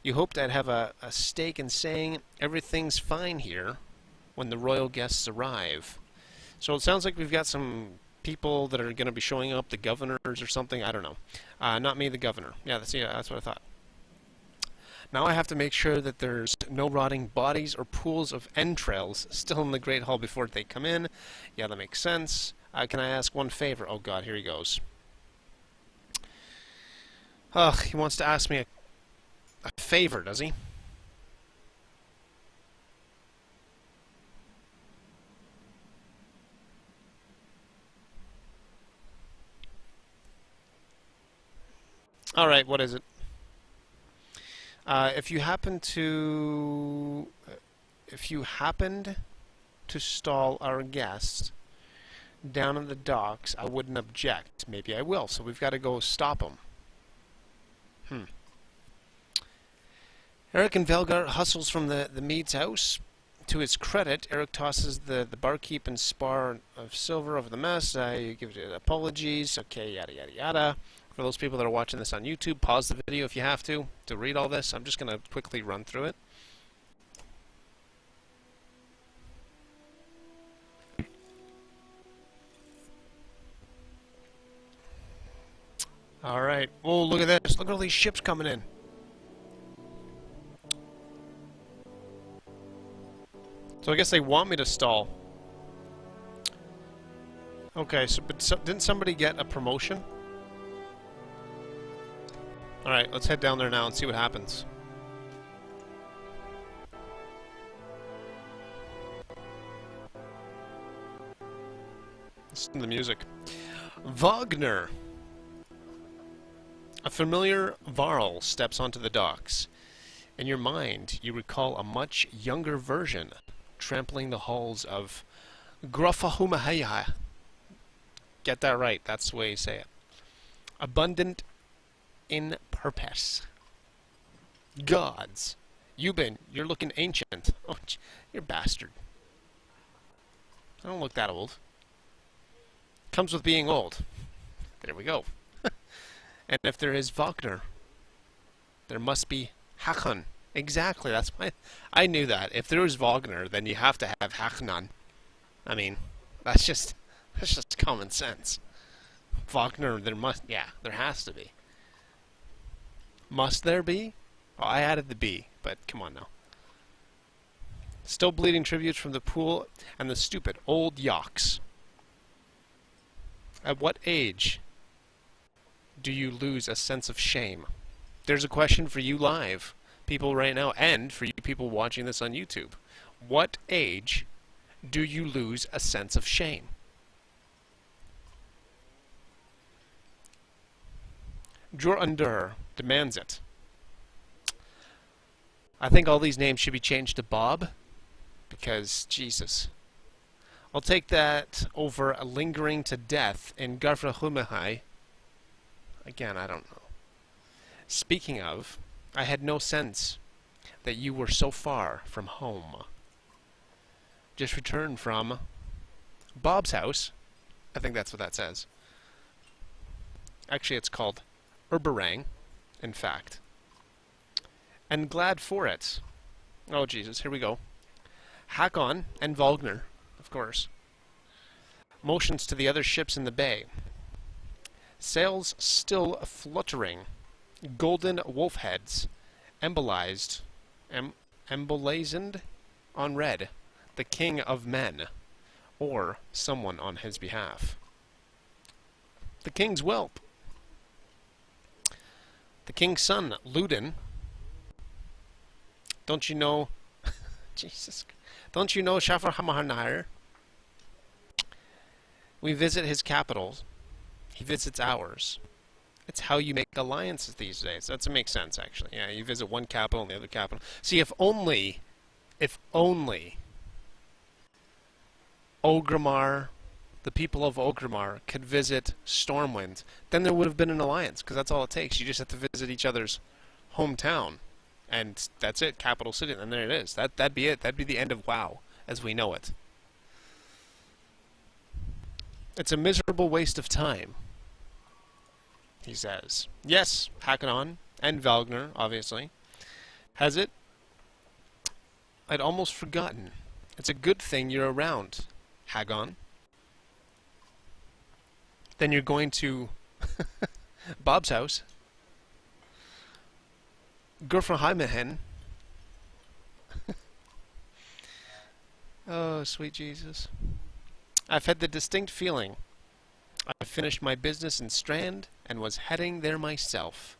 You hoped I'd have a stake in saying everything's fine here when the royal guests arrive. So it sounds like we've got some people that are going to be showing up, the governors or something. I don't know. Not me, the governor. Yeah, that's what I thought. Now I have to make sure that there's no rotting bodies or pools of entrails still in the Great Hall before they come in. Yeah, that makes sense. Can I ask one favor? Oh god, here he goes. Ugh, he wants to ask me a favor, does he? Alright, what is it? If you happened to stall our guest down in the docks, I wouldn't object. Maybe I will, so we've got to go stop him. Eric and Velgar hustles from the Mead's house. To his credit, Eric tosses the barkeep and spar of silver over the mess. You give it apologies. Okay, yada yada yada. For those people that are watching this on YouTube, pause the video if you have to read all this. I'm just going to quickly run through it. Alright. Oh, look at this. Look at all these ships coming in. So I guess they want me to stall. Okay, but didn't somebody get a promotion? Alright, let's head down there now and see what happens. Listen to the music. Wagner! A familiar Varl steps onto the docks. In your mind, you recall a much younger version trampling the halls of Grofahumahaya. Get that right, that's the way you say it. Abundant in purpose. Gods. You're looking ancient. Oh, you're a bastard. I don't look that old. Comes with being old. There we go. And if there is Wagner, there must be Hakon. Exactly, that's I knew that. If there was Wagner, then you have to have Hakon. I mean, that's just common sense. Wagner, there has to be. Must there be? Oh, I added the B, but come on now. Still bleeding tributes from the pool and the stupid old yaks. At what age do you lose a sense of shame? There's a question for you live, people right now, and for you people watching this on YouTube. What age do you lose a sense of shame? Jor Undur demands it. I think all these names should be changed to Bob, because, Jesus. I'll take that over lingering to death in Garfrahumahai. Again, I don't know. Speaking of, I had no sense that you were so far from home. Just returned from Bob's house. I think that's what that says. Actually, it's called Urberang, in fact. And glad for it. Oh, Jesus, here we go. Hakon and Wagner, of course. Motions to the other ships in the bay. Sails still fluttering. Golden wolf heads. Embolized. Emblazoned on red. The king of men. Or someone on his behalf. The king's whelp. The king's son, Ludin. Don't you know... Jesus. Don't you know Shafar Hamaharnair? We visit his capital. He visits ours. It's how you make alliances these days. That makes sense, actually. Yeah, you visit one capital and the other capital. See, if only Orgrimmar, the people of Orgrimmar, could visit Stormwind, then there would have been an alliance, because that's all it takes. You just have to visit each other's hometown, and that's it, capital city, and there it is. That'd be it. That'd be the end of WoW, as we know it. It's a miserable waste of time, he says. Yes, Hakon and Wagner, obviously. Has it? I'd almost forgotten. It's a good thing you're around, Hagon. Then you're going to Bob's house. Gurfaheimen. Oh, sweet Jesus. I've had the distinct feeling I finished my business in Strand and was heading there myself.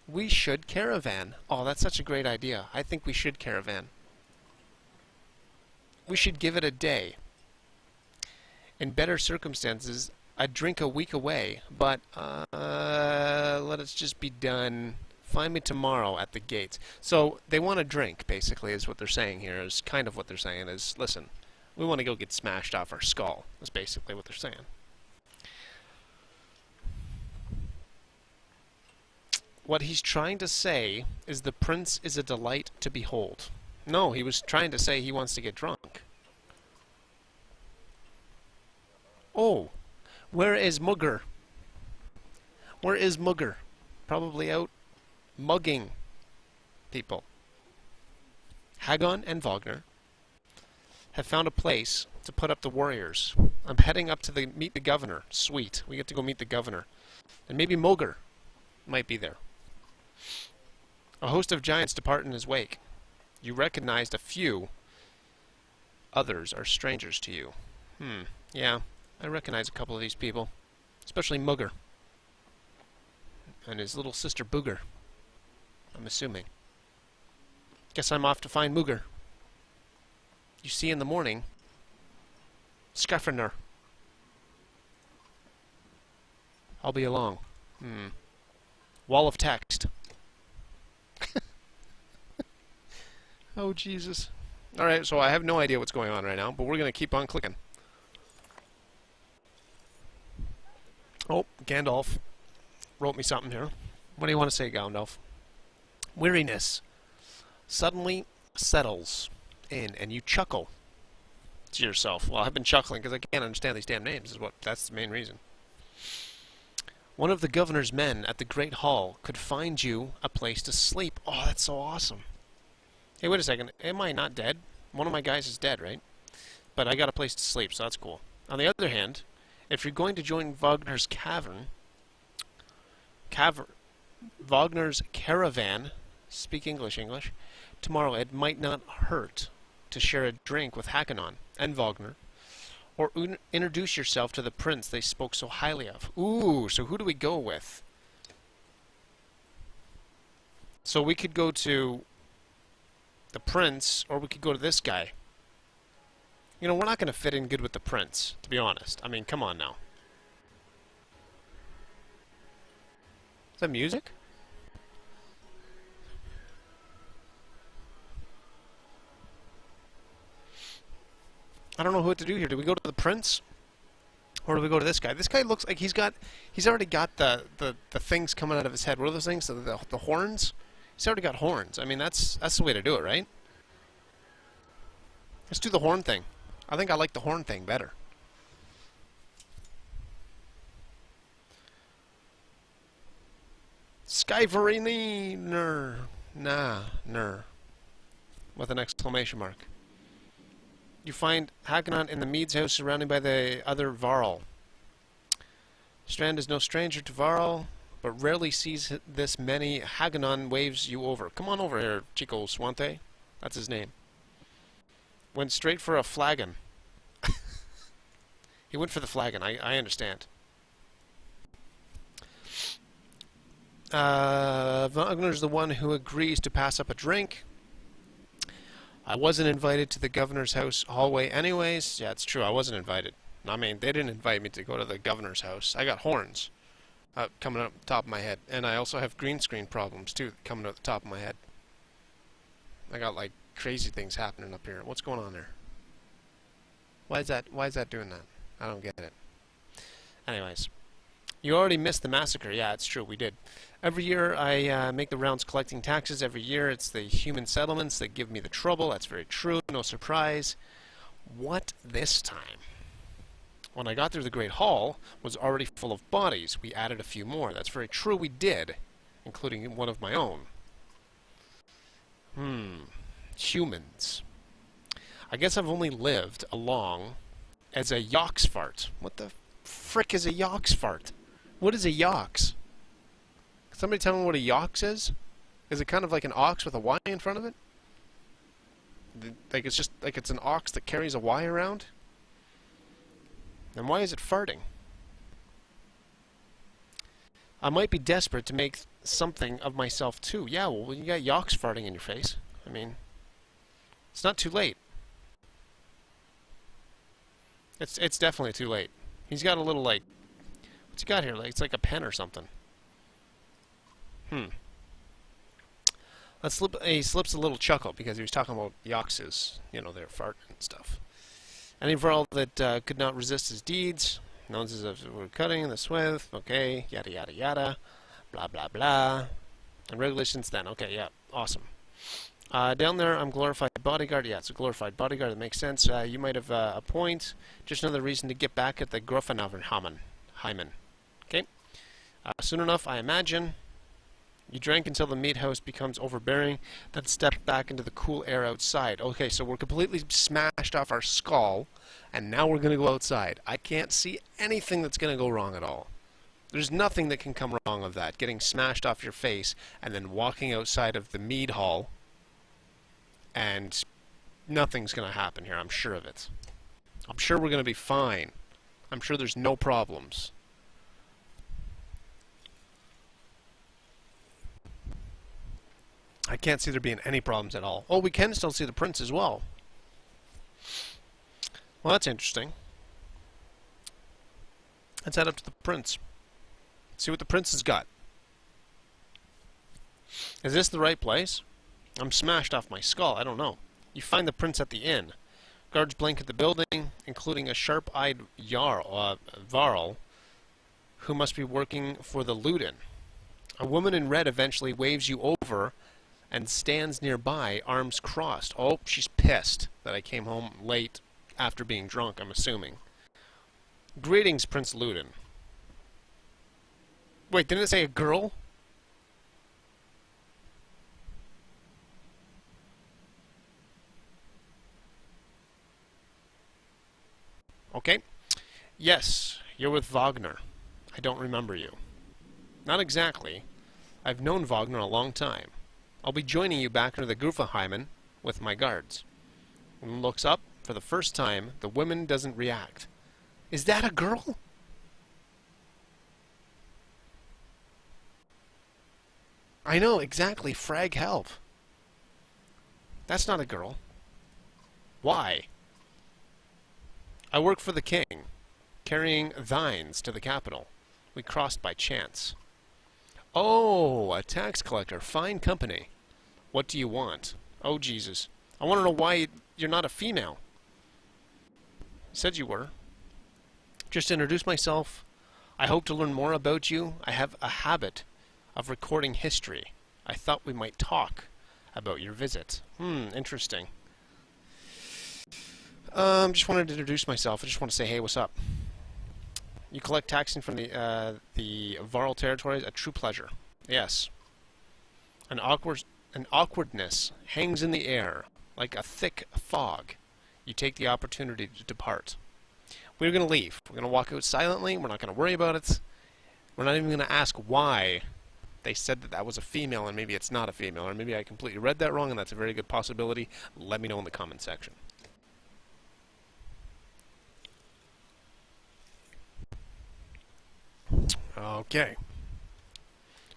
We should caravan. Oh, that's such a great idea. I think we should caravan. We should give it a day. In better circumstances, I'd drink a week away, but let us just be done. Find me tomorrow at the gates. So they want to drink, basically, is what they're saying here. Is kind of what they're saying is, listen, we want to go get smashed off our skull. Is basically what they're saying. What he's trying to say is the prince is a delight to behold. No, he was trying to say he wants to get drunk. Oh, where is Mugger? Where is Mugger? Probably out mugging people. Hagon and Wagner have found a place to put up the warriors. I'm heading up to meet the governor. Sweet. We get to go meet the governor. And maybe Mugger might be there. A host of giants depart in his wake. You recognized a few. Others are strangers to you. Yeah, I recognize a couple of these people. Especially Mugger. And his little sister Booger. I'm assuming. Guess I'm off to find Mugger. You see in the morning. Skafferner. I'll be along. Wall of text. Oh, Jesus. Alright, so I have no idea what's going on right now, but we're going to keep on clicking. Oh, Gandalf wrote me something here. What do you want to say, Gandalf? Weariness suddenly settles in, and you chuckle to yourself. Well, I've been chuckling because I can't understand these damn names. That's the main reason. One of the governor's men at the Great Hall could find you a place to sleep. Oh, that's so awesome. Hey, wait a second. Am I not dead? One of my guys is dead, right? But I got a place to sleep, so that's cool. On the other hand, if you're going to join Wagner's Wagner's caravan, speak English, tomorrow, it might not hurt to share a drink with Hakanon and Wagner, or introduce yourself to the prince they spoke so highly of. Ooh, so who do we go with? So we could go to the prince, or we could go to this guy. You know, we're not going to fit in good with the prince, to be honest. I mean, come on now. Is that music? I don't know what to do here. Do we go to the prince? Or do we go to this guy? This guy looks like he's already got the things coming out of his head. What are those things? The horns? He's already got horns. I mean, that's the way to do it, right? Let's do the horn thing. I think I like the horn thing better. Skyverini ner. With an exclamation mark. You find Hakanon in the Mead's house surrounded by the other Varl. Strand is no stranger to Varl, but rarely sees this many. Hakanon waves you over. Come on over here, Chico Swante. That's his name. Went straight for a flagon. He went for the flagon, I understand. Wagner's the one who agrees to pass up a drink. I wasn't invited to the governor's house hallway anyways. Yeah, it's true, I wasn't invited. I mean, they didn't invite me to go to the governor's house. I got horns coming up the top of my head. And I also have green screen problems, too, coming up the top of my head. I got, like, crazy things happening up here. What's going on there? Why is that doing that? I don't get it. Anyways. You already missed the massacre. Yeah, it's true, we did. Every year I make the rounds collecting taxes. Every year it's the human settlements that give me the trouble. That's very true. No surprise. What this time? When I got through the Great Hall, was already full of bodies. We added a few more. That's very true, we did, including one of my own. Humans. I guess I've only lived along as a yox fart. What the frick is a yox fart? What is a yox? Can somebody tell me what a yox is? Is it kind of like an ox with a Y in front of it? Like it's just like it's an ox that carries a Y around? And why is it farting? I might be desperate to make something of myself too. Yeah, well, you got yox farting in your face. I mean, it's not too late. It's definitely too late. He's got a little, like, what's he got here? Like, it's like a pen or something. He slips a little chuckle because he was talking about yoxes. You know, they're farting and stuff. Any varl that could not resist his deeds, known as we're cutting the swith, okay, yada yada yada, blah blah blah. And regulations then, okay, yeah, awesome. Down there, I'm glorified bodyguard. Yeah, it's a glorified bodyguard. That makes sense. You might have a point. Just another reason to get back at the Hyman. Okay. Soon enough, I imagine. You drank until the meat house becomes overbearing, then step back into the cool air outside. Okay, so we're completely smashed off our skull, and now we're going to go outside. I can't see anything that's going to go wrong at all. There's nothing that can come wrong of that. Getting smashed off your face, and then walking outside of the mead hall, and nothing's going to happen here. I'm sure of it. I'm sure we're going to be fine. I'm sure there's no problems. I can't see there being any problems at all. Oh, we can still see the prince as well. Well, that's interesting. Let's head up to the prince. See what the prince has got. Is this the right place? I'm smashed off my skull. I don't know. You find the prince at the inn. Guards blanket the building, including a sharp-eyed varl who must be working for the Luden. A woman in red eventually waves you over and stands nearby, arms crossed. Oh, she's pissed that I came home late after being drunk, I'm assuming. Greetings, Prince Luden. Wait, didn't it say a girl? Okay. Yes, you're with Wagner. I don't remember you. Not exactly. I've known Wagner a long time. I'll be joining you back into the Grufenheimen with my guards. When looks up, for the first time, the woman doesn't react. Is that a girl? I know, exactly, frag help. That's not a girl. Why? I work for the king, carrying thines to the capital. We crossed by chance. Oh, a tax collector. Fine company. What do you want? Oh, Jesus. I want to know why you're not a female. You said you were. Just to introduce myself, I hope to learn more about you. I have a habit of recording history. I thought we might talk about your visit. Interesting. Just wanted to introduce myself. I just want to say, hey, what's up? You collect taxing from the Varl territories. A true pleasure. Yes. An awkwardness hangs in the air like a thick fog. You take the opportunity to depart. We're going to leave. We're going to walk out silently. We're not going to worry about it. We're not even going to ask why they said that was a female and maybe it's not a female, or maybe I completely read that wrong and that's a very good possibility. Let me know in the comment section. Okay.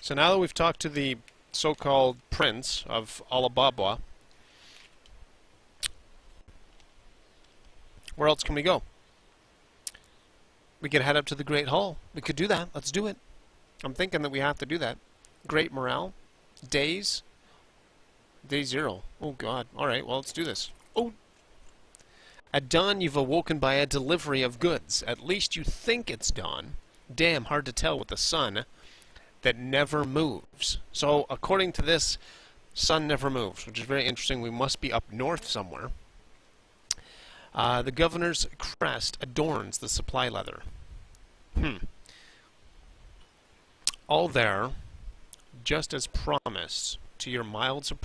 So now that we've talked to the so-called prince of Alababa, where else can we go? We could head up to the Great Hall. We could do that. Let's do it. I'm thinking that we have to do that. Great morale. Days. Day 0. Oh, God. All right, well, let's do this. Oh. At dawn, you've awoken by a delivery of goods. At least you think it's dawn. Damn, hard to tell with the sun that never moves. So, according to this, sun never moves, which is very interesting. We must be up north somewhere. The governor's crest adorns the supply leather. All there, just as promised, to your mild surprise.